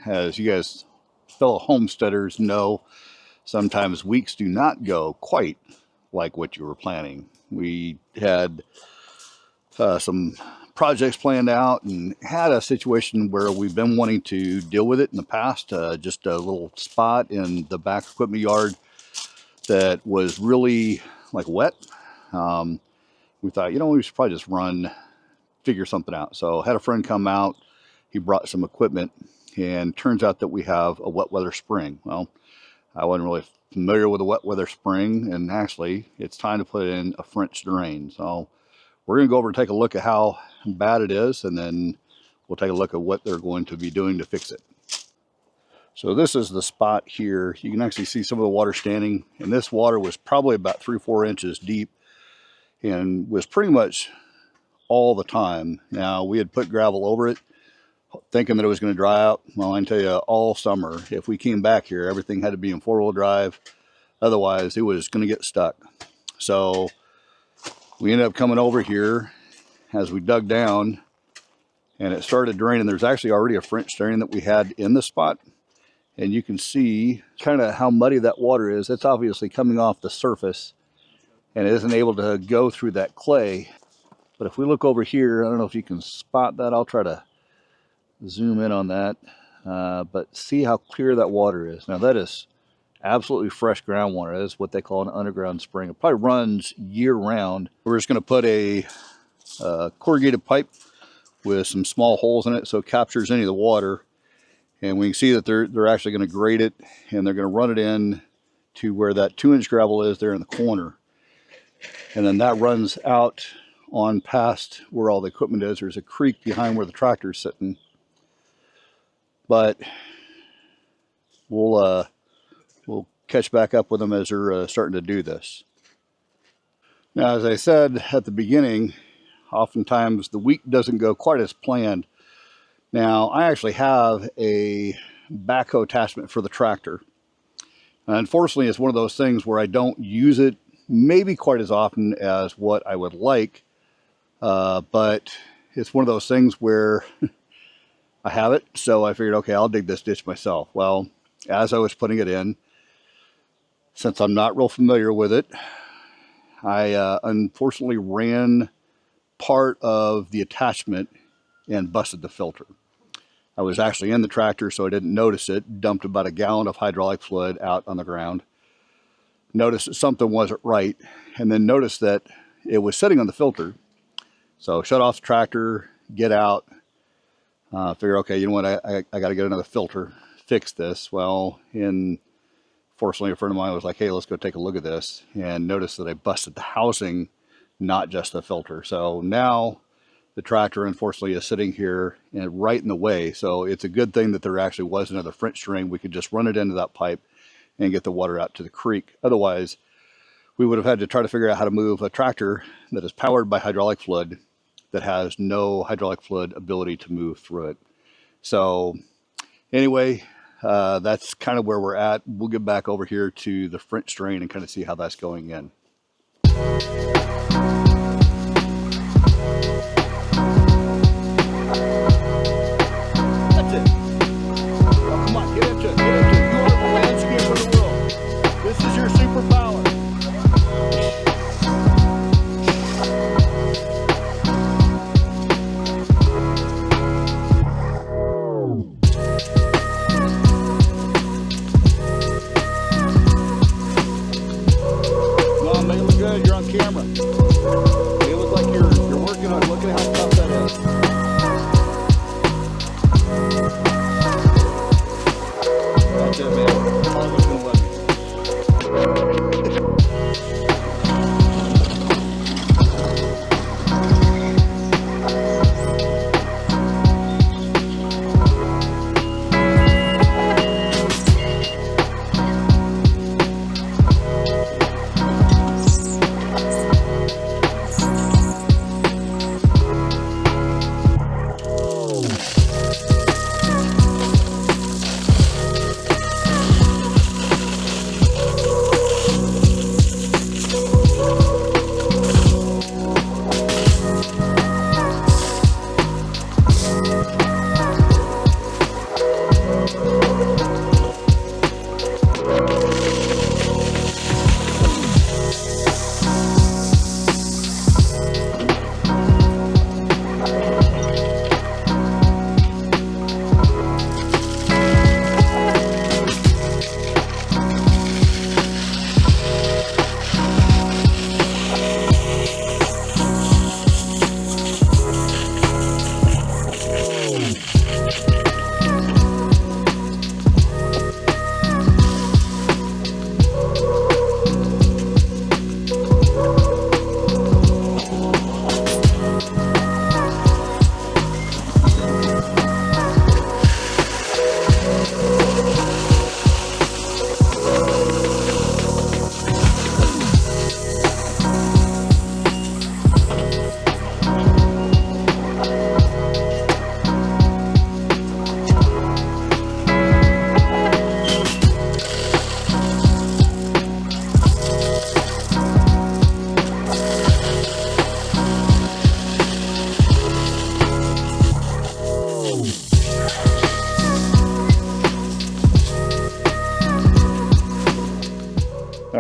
As you guys, fellow homesteaders, know, sometimes weeks do not go quite like what you were planning. We had some projects planned out and had a situation where we've been wanting to deal with it in the past. Just a little spot in the back equipment yard that was really like wet. We thought, we should probably just figure something out. So had a friend come out. He brought some equipment, and turns out that we have a wet weather spring. Well, I wasn't really familiar with a wet weather spring, and actually it's time to put in a French drain. So we're going to go over and take a look at how bad it is, and then we'll take a look at what they're going to be doing to fix it. So this is the spot here. You can actually see some of the water standing, and this water was probably about 3-4 inches deep and was pretty much all the time. Now, we had put gravel over it thinking that it was going to dry out. Well, I can tell you, all summer, if we came back here, everything had to be in 4-wheel drive. Otherwise, it was going to get stuck. So we ended up coming over here as we dug down, and it started draining. There's actually already a French drain that we had in the spot, and you can see kind of how muddy that water is. It's obviously coming off the surface, and it isn't able to go through that clay. But if we look over here, I don't know if you can spot that. I'll try to zoom in on that. But see how clear that water is. Now that is absolutely fresh groundwater. That is what they call an underground spring. It probably runs year round. We're just going to put a corrugated pipe with some small holes in it so it captures any of the water. And we can see that they're actually going to grate it, and they're going to run it in to where that 2-inch gravel is there in the corner. And then that runs out on past where all the equipment is. There's a creek behind where the tractor's sitting. But we'll catch back up with them as they're starting to do this. Now, as I said at the beginning, oftentimes the week doesn't go quite as planned. Now, I actually have a backhoe attachment for the tractor. Unfortunately, it's one of those things where I don't use it maybe quite as often as what I would like. But it's one of those things where I have it, so I figured, okay, I'll dig this ditch myself. Well, as I was putting it in, since I'm not real familiar with it, I unfortunately ran part of the attachment and busted the filter. I was actually in the tractor, so I didn't notice it. Dumped about a gallon of hydraulic fluid out on the ground. Noticed that something wasn't right, and then noticed that it was sitting on the filter. So shut off the tractor, get out, figure, okay, you know what, I got to get another filter, fix this. Well, fortunately, a friend of mine was like, hey, let's go take a look at this, and noticed that I busted the housing, not just the filter. So now the tractor, unfortunately, is sitting here and right in the way. So it's a good thing that there actually was another French drain. We could just run it into that pipe and get the water out to the creek. Otherwise, we would have had to try to figure out how to move a tractor that is powered by hydraulic fluid that has no hydraulic fluid ability to move through it. So anyway, that's kind of where we're at. We'll get back over here to the French drain and kind of see how that's going in. That's it. Well, come on, get into it. Get into it. You are the landscaper of the world. This is your superpower. You're on camera.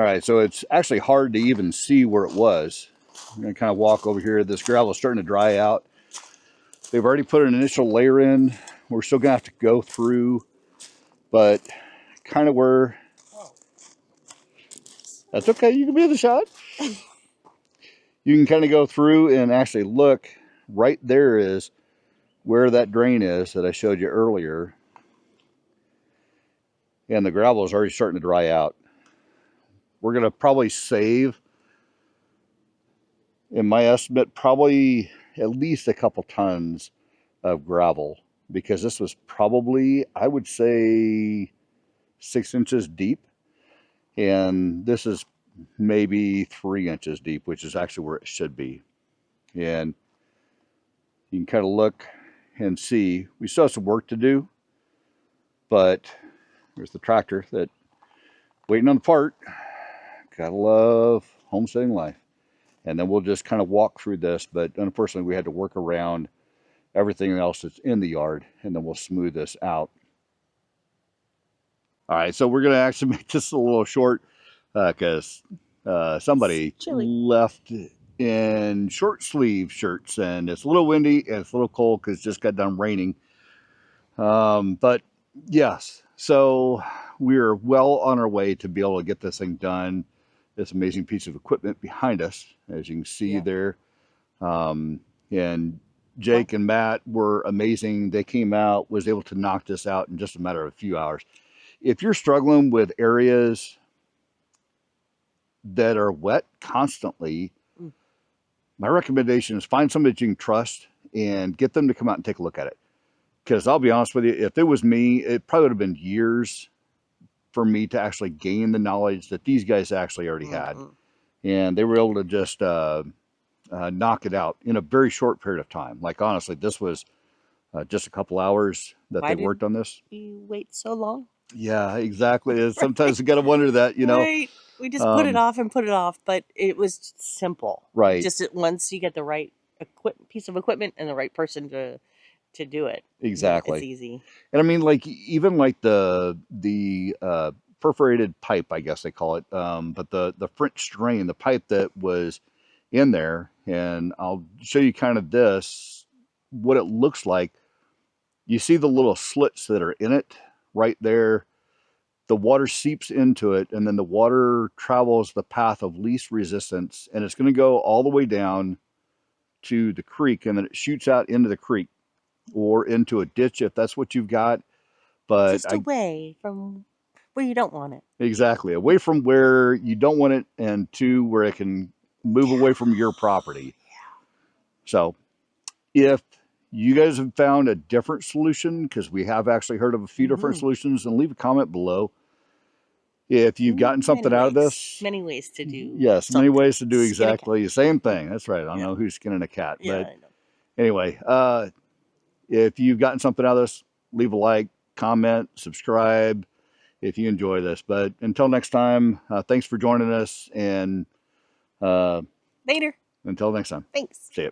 right, so it's actually hard to even see where it was. I'm going to kind of walk over here. This gravel is starting to dry out. They've already put an initial layer in. We're still going to have to go through, but kind of where... That's okay, you can be in the shot. You can kind of go through and actually look. Right there is where that drain is that I showed you earlier. And the gravel is already starting to dry out. We're going to probably save, in my estimate, probably at least a couple tons of gravel, because this was probably, I would say, 6 inches deep. And this is maybe 3 inches deep, which is actually where it should be. And you can kind of look and see, we still have some work to do, but there's the tractor that waiting on the part. Gotta love homesteading life. And then we'll just kind of walk through this, but unfortunately we had to work around everything else that's in the yard, and then we'll smooth this out. All right, so we're gonna actually make this a little short because somebody left in short sleeve shirts, and it's a little windy and it's a little cold because it just got done raining. But yes, so we're well on our way to be able to get this thing done. This amazing piece of equipment behind us, as you can see there. And Jake and Matt were amazing. They came out, was able to knock this out in just a matter of a few hours. If you're struggling with areas that are wet constantly, my recommendation is find somebody that you can trust and get them to come out and take a look at it. Because I'll be honest with you, if it was me, it probably would have been years for me to actually gain the knowledge that these guys actually already had. And they were able to just knock it out in a very short period of time. Like, honestly, this was just a couple hours that they worked on this. You wait so long? Yeah, exactly. Sometimes you got to wonder that, you know. Right. We just put it off, but it was simple. Right. Just once you get the right piece of equipment and the right person to do it. Exactly. It's easy. And I mean, like, even like the perforated pipe, I guess they call it, but the French drain, the pipe that was in there, and I'll show you kind of this, what it looks like. You see the little slits that are in it right there. The water seeps into it, and then the water travels the path of least resistance, and it's going to go all the way down to the creek, and then it shoots out into the creek or into a ditch if that's what you've got. But just away from where you don't want it. Exactly. Away from where you don't want it, and to where it can move away from your property. Yeah. So if you guys have found a different solution, because we have actually heard of a few different solutions, then leave a comment below. If you've gotten something out of this. Many ways to do. Yes, many ways to do exactly the same thing. That's right. I don't know who's skinning a cat. Yeah, but I know. Anyway, if you've gotten something out of this, leave a like, comment, subscribe if you enjoy this. But until next time, thanks for joining us. And later. Until next time. Thanks. See ya.